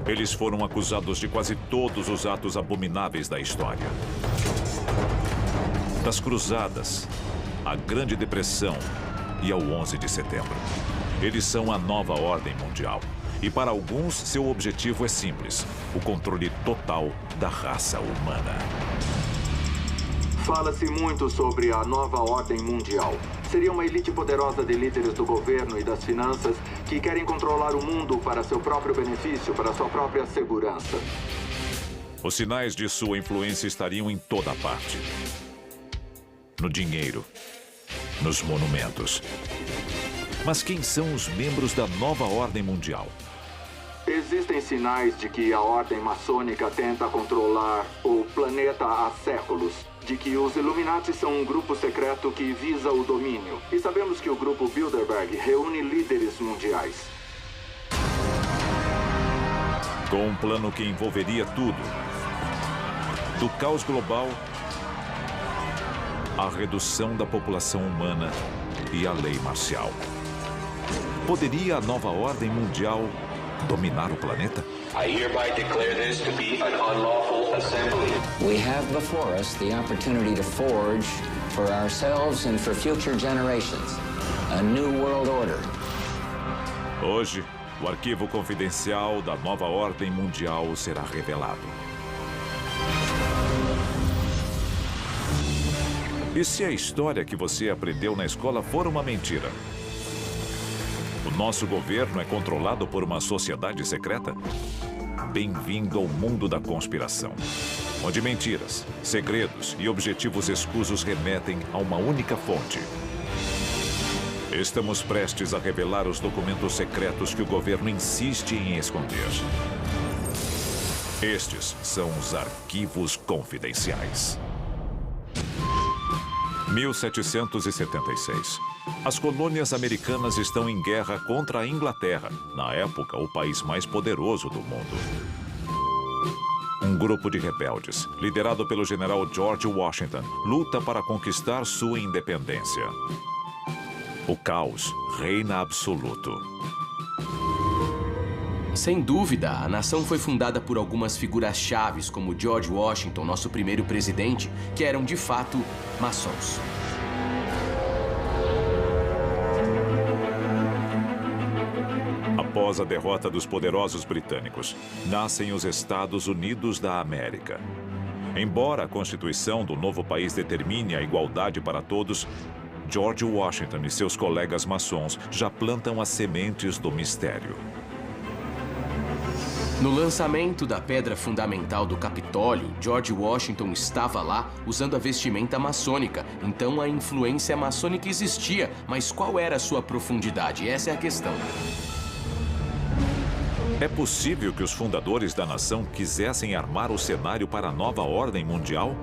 Eles foram acusados de quase todos os atos abomináveis da história. Das cruzadas, à Grande Depressão e ao 11 de setembro. Eles são a nova ordem mundial. E para alguns, seu objetivo é simples: o controle total da raça humana. Fala-se muito sobre a nova ordem mundial. Seria uma elite poderosa de líderes do governo e das finanças que querem controlar o mundo para seu próprio benefício, para sua própria segurança. Os sinais de sua influência estariam em toda parte. No dinheiro, nos monumentos. Mas quem são os membros da nova ordem mundial? Existem sinais de que a ordem maçônica tenta controlar o planeta há séculos. De que os Illuminati são um grupo secreto que visa o domínio. E sabemos que o grupo Bilderberg reúne líderes mundiais. Com um plano que envolveria tudo. Do caos global à redução da população humana e à lei marcial. Poderia a nova ordem mundial dominar o planeta? I hereby declare this to be an unlawful assembly. We have before us the opportunity to forge for ourselves and for future generations a new world order. Hoje, o arquivo confidencial da nova ordem mundial será revelado. E se a história que você aprendeu na escola for uma mentira? O nosso governo é controlado por uma sociedade secreta? Bem-vindo ao mundo da conspiração, onde mentiras, segredos e objetivos escusos remetem a uma única fonte. Estamos prestes a revelar os documentos secretos que o governo insiste em esconder. Estes são os arquivos confidenciais. 1776. As colônias americanas estão em guerra contra a Inglaterra, na época o país mais poderoso do mundo. Um grupo de rebeldes, liderado pelo general George Washington, luta para conquistar sua independência. O caos reina absoluto. Sem dúvida, a nação foi fundada por algumas figuras chaves, como George Washington, nosso primeiro presidente, que eram de fato maçons. Após a derrota dos poderosos britânicos, nascem os Estados Unidos da América. Embora a Constituição do novo país determine a igualdade para todos, George Washington e seus colegas maçons já plantam as sementes do mistério. No lançamento da pedra fundamental do Capitólio, George Washington estava lá usando a vestimenta maçônica. Então a influência maçônica existia, mas qual era a sua profundidade? Essa é a questão. É possível que os fundadores da nação quisessem armar o cenário para a nova ordem mundial?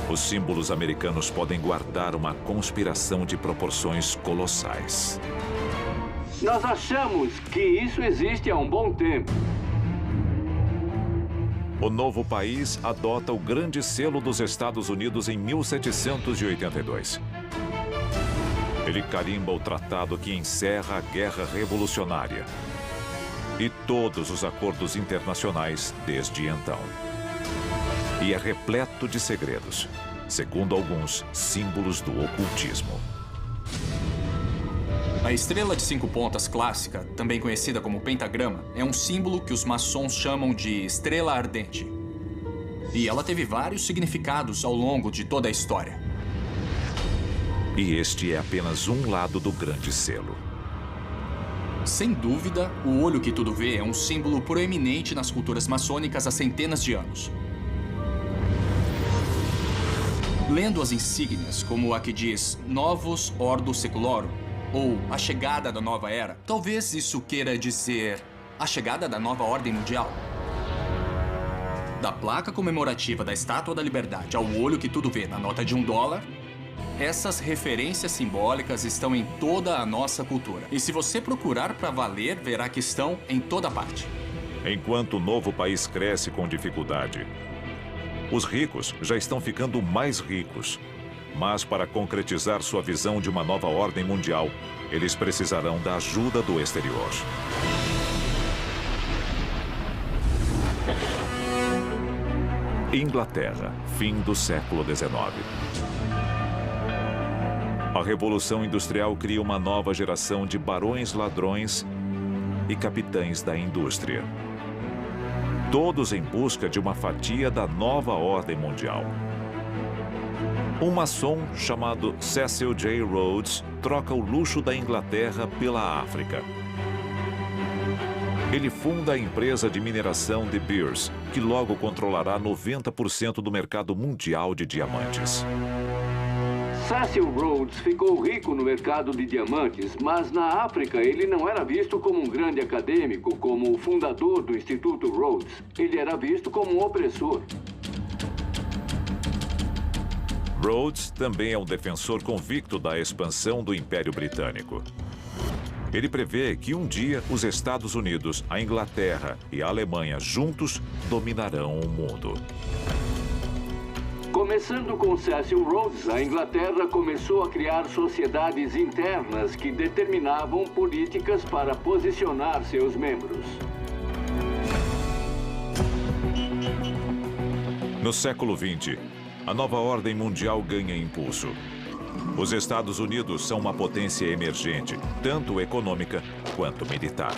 Os símbolos americanos podem guardar uma conspiração de proporções colossais. Nós achamos que isso existe há um bom tempo. O novo país adota o grande selo dos Estados Unidos em 1782. Ele carimba o tratado que encerra a Guerra Revolucionária e todos os acordos internacionais desde então. E é repleto de segredos, segundo alguns, símbolos do ocultismo. A estrela de 5 pontas clássica, também conhecida como pentagrama, é um símbolo que os maçons chamam de estrela ardente. E ela teve vários significados ao longo de toda a história. E este é apenas um lado do grande selo. Sem dúvida, o olho que tudo vê é um símbolo proeminente nas culturas maçônicas há centenas de anos. Lendo as insígnias, como a que diz Novus Ordo Seclorum, ou a chegada da nova era, talvez isso queira dizer a chegada da nova ordem mundial. Da placa comemorativa da Estátua da Liberdade ao olho que tudo vê na nota de $1, essas referências simbólicas estão em toda a nossa cultura. E se você procurar para valer, verá que estão em toda parte. Enquanto o novo país cresce com dificuldade, os ricos já estão ficando mais ricos. Mas para concretizar sua visão de uma nova ordem mundial, eles precisarão da ajuda do exterior. Inglaterra, fim do século XIX. A Revolução Industrial cria uma nova geração de barões ladrões e capitães da indústria. Todos em busca de uma fatia da nova ordem mundial. Um maçom chamado Cecil J. Rhodes troca o luxo da Inglaterra pela África. Ele funda a empresa de mineração De Beers, que logo controlará 90% do mercado mundial de diamantes. Cecil Rhodes ficou rico no mercado de diamantes, mas na África ele não era visto como um grande acadêmico, como o fundador do Instituto Rhodes. Ele era visto como um opressor. Rhodes também é um defensor convicto da expansão do Império Britânico. Ele prevê que um dia os Estados Unidos, a Inglaterra e a Alemanha juntos dominarão o mundo. Começando com Cecil Rhodes, a Inglaterra começou a criar sociedades internas que determinavam políticas para posicionar seus membros. No século XX, a nova ordem mundial ganha impulso. Os Estados Unidos são uma potência emergente, tanto econômica quanto militar.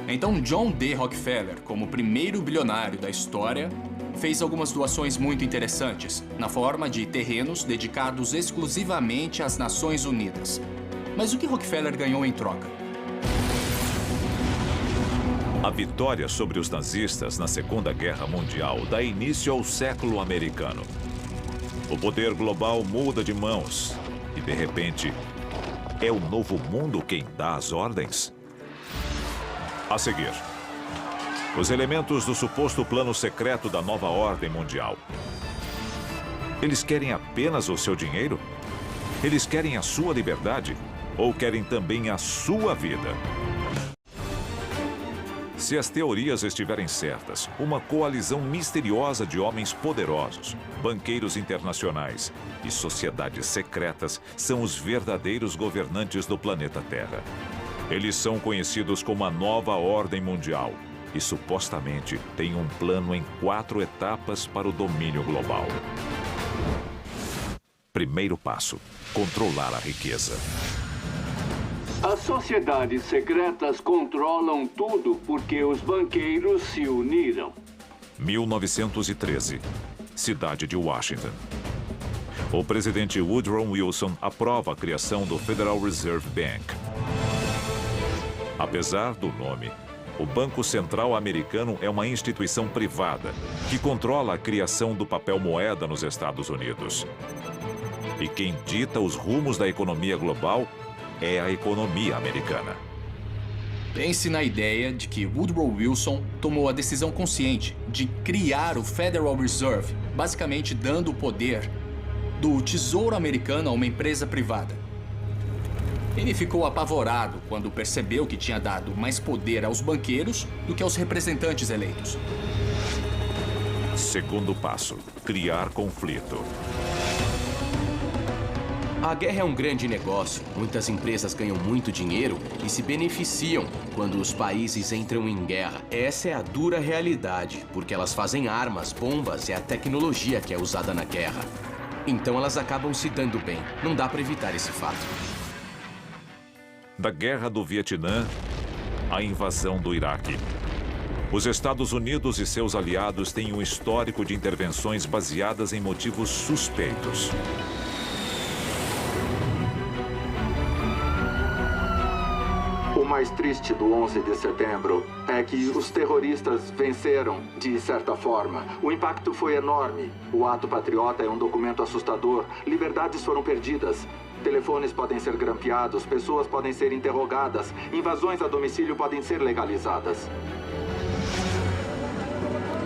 Então John D. Rockefeller, como primeiro bilionário da história, fez algumas doações muito interessantes, na forma de terrenos dedicados exclusivamente às Nações Unidas. Mas o que Rockefeller ganhou em troca? A vitória sobre os nazistas na Segunda Guerra Mundial dá início ao século americano. O poder global muda de mãos e, de repente, é o novo mundo quem dá as ordens? A seguir, os elementos do suposto plano secreto da nova ordem mundial. Eles querem apenas o seu dinheiro? Eles querem a sua liberdade? Ou querem também a sua vida? Se as teorias estiverem certas, uma coalizão misteriosa de homens poderosos, banqueiros internacionais e sociedades secretas são os verdadeiros governantes do planeta Terra. Eles são conhecidos como a Nova Ordem Mundial e supostamente têm um plano em 4 etapas para o domínio global. Primeiro passo: controlar a riqueza. As sociedades secretas controlam tudo porque os banqueiros se uniram. 1913, cidade de Washington. O presidente Woodrow Wilson aprova a criação do Federal Reserve Bank. Apesar do nome, o Banco Central Americano é uma instituição privada que controla a criação do papel moeda nos Estados Unidos. E quem dita os rumos da economia global é a economia americana. Pense na ideia de que Woodrow Wilson tomou a decisão consciente de criar o Federal Reserve, basicamente dando o poder do Tesouro Americano a uma empresa privada. Ele ficou apavorado quando percebeu que tinha dado mais poder aos banqueiros do que aos representantes eleitos. Segundo passo: criar conflito. A guerra é um grande negócio. Muitas empresas ganham muito dinheiro e se beneficiam quando os países entram em guerra. Essa é a dura realidade, porque elas fazem armas, bombas e a tecnologia que é usada na guerra. Então elas acabam se dando bem. Não dá para evitar esse fato. Da Guerra do Vietnã à invasão do Iraque. Os Estados Unidos e seus aliados têm um histórico de intervenções baseadas em motivos suspeitos. O mais triste do 11 de setembro é que os terroristas venceram, de certa forma. O impacto foi enorme. O ato patriota é um documento assustador. Liberdades foram perdidas. Telefones podem ser grampeados, pessoas podem ser interrogadas, invasões a domicílio podem ser legalizadas.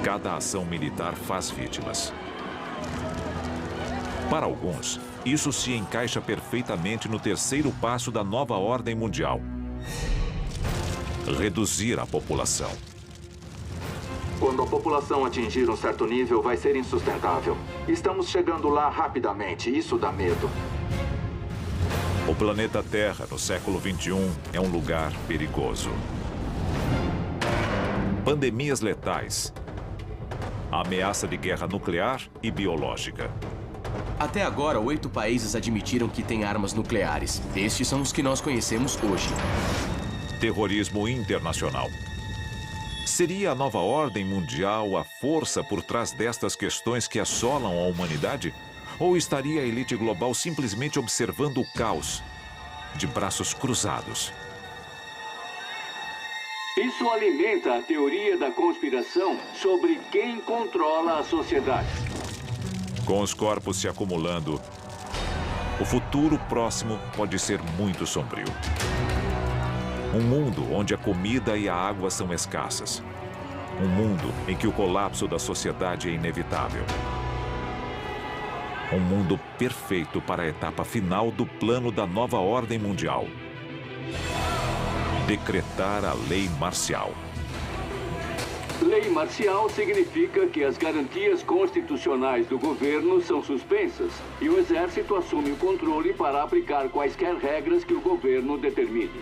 Cada ação militar faz vítimas. Para alguns, isso se encaixa perfeitamente no terceiro passo da nova ordem mundial: reduzir a população. Quando a população atingir um certo nível, vai ser insustentável. Estamos chegando lá rapidamente, isso dá medo. O planeta Terra, no século XXI, é um lugar perigoso. Pandemias letais, a ameaça de guerra nuclear e biológica. Até agora, 8 países admitiram que têm armas nucleares. Estes são os que nós conhecemos hoje. Terrorismo internacional. Seria a nova ordem mundial a força por trás destas questões que assolam a humanidade? Ou estaria a elite global simplesmente observando o caos, de braços cruzados? Isso alimenta a teoria da conspiração sobre quem controla a sociedade. Com os corpos se acumulando, o futuro próximo pode ser muito sombrio. Um mundo onde a comida e a água são escassas. Um mundo em que o colapso da sociedade é inevitável. Um mundo perfeito para a etapa final do plano da nova ordem mundial. Decretar a lei marcial. Lei marcial significa que as garantias constitucionais do governo são suspensas e o exército assume o controle para aplicar quaisquer regras que o governo determine.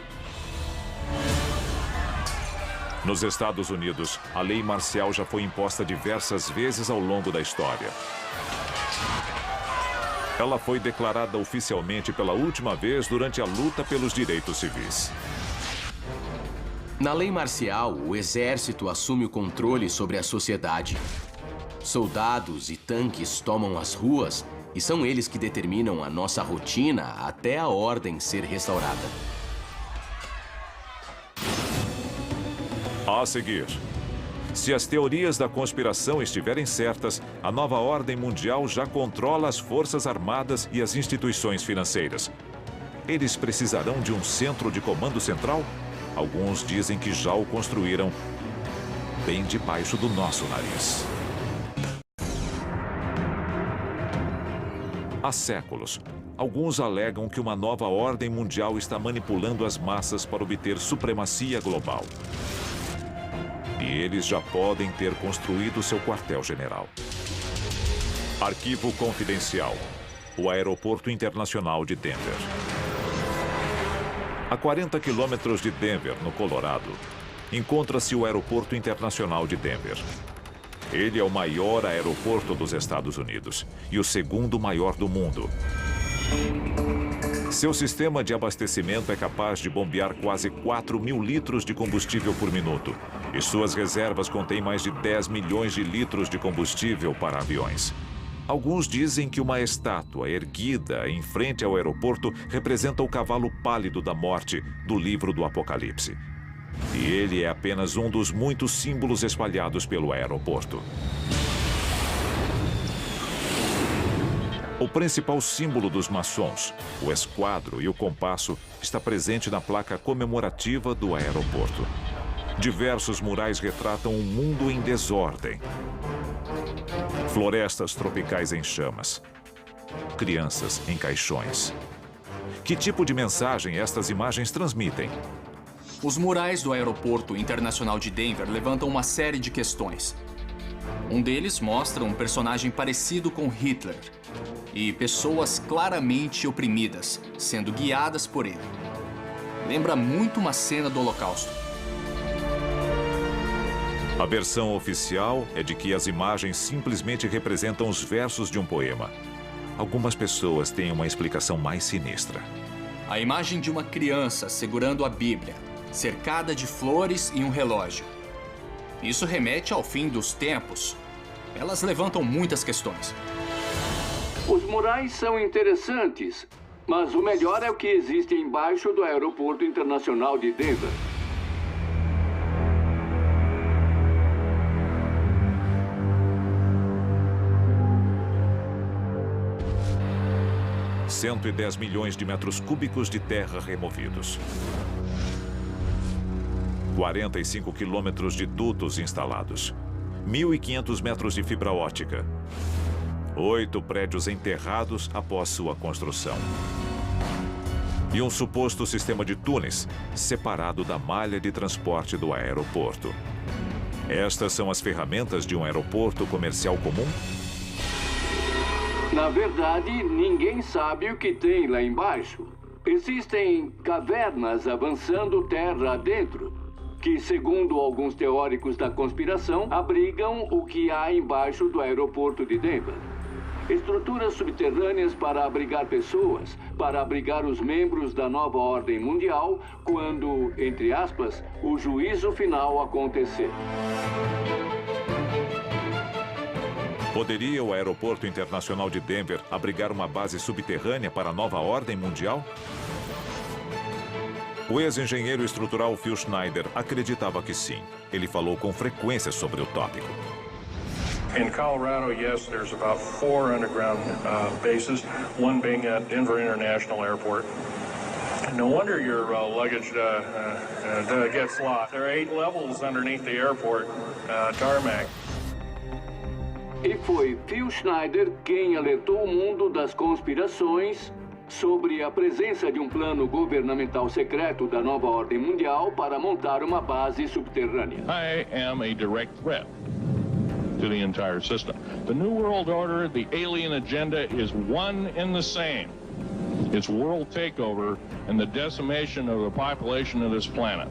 Nos Estados Unidos, a lei marcial já foi imposta diversas vezes ao longo da história. Ela foi declarada oficialmente pela última vez durante a luta pelos direitos civis. Na lei marcial, o exército assume o controle sobre a sociedade. Soldados e tanques tomam as ruas e são eles que determinam a nossa rotina até a ordem ser restaurada. A seguir, se as teorias da conspiração estiverem certas, a nova ordem mundial já controla as forças armadas e as instituições financeiras. Eles precisarão de um centro de comando central? Alguns dizem que já o construíram bem debaixo do nosso nariz. Há séculos, alguns alegam que uma nova ordem mundial está manipulando as massas para obter supremacia global. E eles já podem ter construído seu quartel-general. Arquivo confidencial. O Aeroporto Internacional de Denver. A 40 quilômetros de Denver, no Colorado, encontra-se o Aeroporto Internacional de Denver. Ele é o maior aeroporto dos Estados Unidos e o segundo maior do mundo. Seu sistema de abastecimento é capaz de bombear quase 4.000 litros de combustível por minuto. E suas reservas contêm mais de 10 milhões de litros de combustível para aviões. Alguns dizem que uma estátua erguida em frente ao aeroporto representa o cavalo pálido da morte do livro do Apocalipse. E ele é apenas um dos muitos símbolos espalhados pelo aeroporto. O principal símbolo dos maçons, o esquadro e o compasso, está presente na placa comemorativa do aeroporto. Diversos murais retratam um mundo em desordem. Florestas tropicais em chamas. Crianças em caixões. Que tipo de mensagem estas imagens transmitem? Os murais do Aeroporto Internacional de Denver levantam uma série de questões. Um deles mostra um personagem parecido com Hitler e pessoas claramente oprimidas, sendo guiadas por ele. Lembra muito uma cena do Holocausto. A versão oficial é de que as imagens simplesmente representam os versos de um poema. Algumas pessoas têm uma explicação mais sinistra. A imagem de uma criança segurando a Bíblia, cercada de flores e um relógio. Isso remete ao fim dos tempos. Elas levantam muitas questões. Os murais são interessantes, mas o melhor é o que existe embaixo do Aeroporto Internacional de Denver. – 110 milhões de metros cúbicos de terra removidos. 45 quilômetros de dutos instalados. 1.500 metros de fibra óptica. 8 prédios enterrados após sua construção. E um suposto sistema de túneis separado da malha de transporte do aeroporto. Estas são as ferramentas de um aeroporto comercial comum? Na verdade, ninguém sabe o que tem lá embaixo. Existem cavernas avançando terra adentro, que, segundo alguns teóricos da conspiração, abrigam o que há embaixo do aeroporto de Denver. Estruturas subterrâneas para abrigar pessoas, para abrigar os membros da nova ordem mundial quando, entre aspas, o juízo final acontecer. Poderia o Aeroporto Internacional de Denver abrigar uma base subterrânea para a nova ordem mundial? O ex-engenheiro estrutural Phil Schneider acreditava que sim. Ele falou com frequência sobre o tópico. In Colorado, yes, there's about 4 underground bases, one being at Denver International Airport. No wonder your luggage gets lost. There are 8 levels underneath the airport tarmac. E foi Phil Schneider quem alertou o mundo das conspirações sobre a presença de um plano governamental secreto da nova ordem mundial para montar uma base subterrânea. I am a direct threat to the entire system. The New World Order, the alien agenda is one and the same. It's world takeover and the decimation of the population of this planet.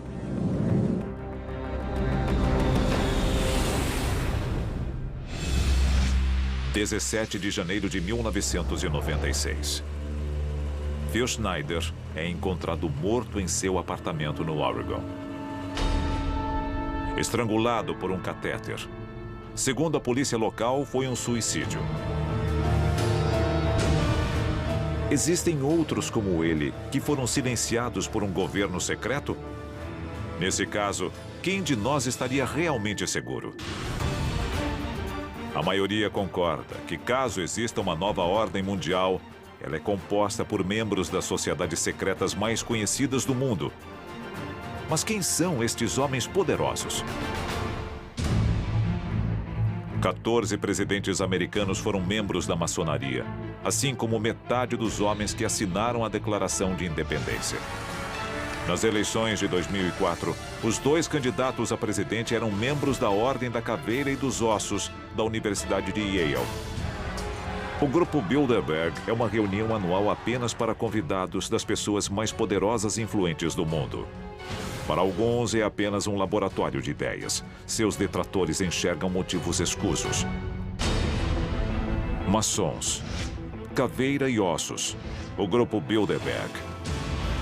(17 de janeiro de 1996). Phil Schneider é encontrado morto em seu apartamento no Oregon. Estrangulado por um catéter. Segundo a polícia local, foi um suicídio. Existem outros como ele que foram silenciados por um governo secreto? Nesse caso, quem de nós estaria realmente seguro? A maioria concorda que, caso exista uma nova ordem mundial, ela é composta por membros das sociedades secretas mais conhecidas do mundo. Mas quem são estes homens poderosos? 14 presidentes americanos foram membros da maçonaria, assim como metade dos homens que assinaram a Declaração de Independência. Nas eleições de 2004, os 2 candidatos a presidente eram membros da Ordem da Caveira e dos Ossos da Universidade de Yale. O Grupo Bilderberg é uma reunião anual apenas para convidados das pessoas mais poderosas e influentes do mundo. Para alguns, é apenas um laboratório de ideias. Seus detratores enxergam motivos escusos. Maçons, Caveira e Ossos, o Grupo Bilderberg.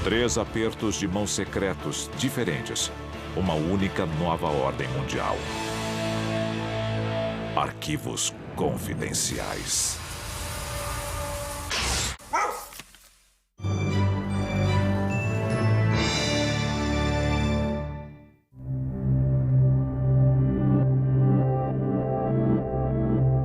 3 apertos de mão secretos diferentes. Uma única nova ordem mundial. Arquivos confidenciais.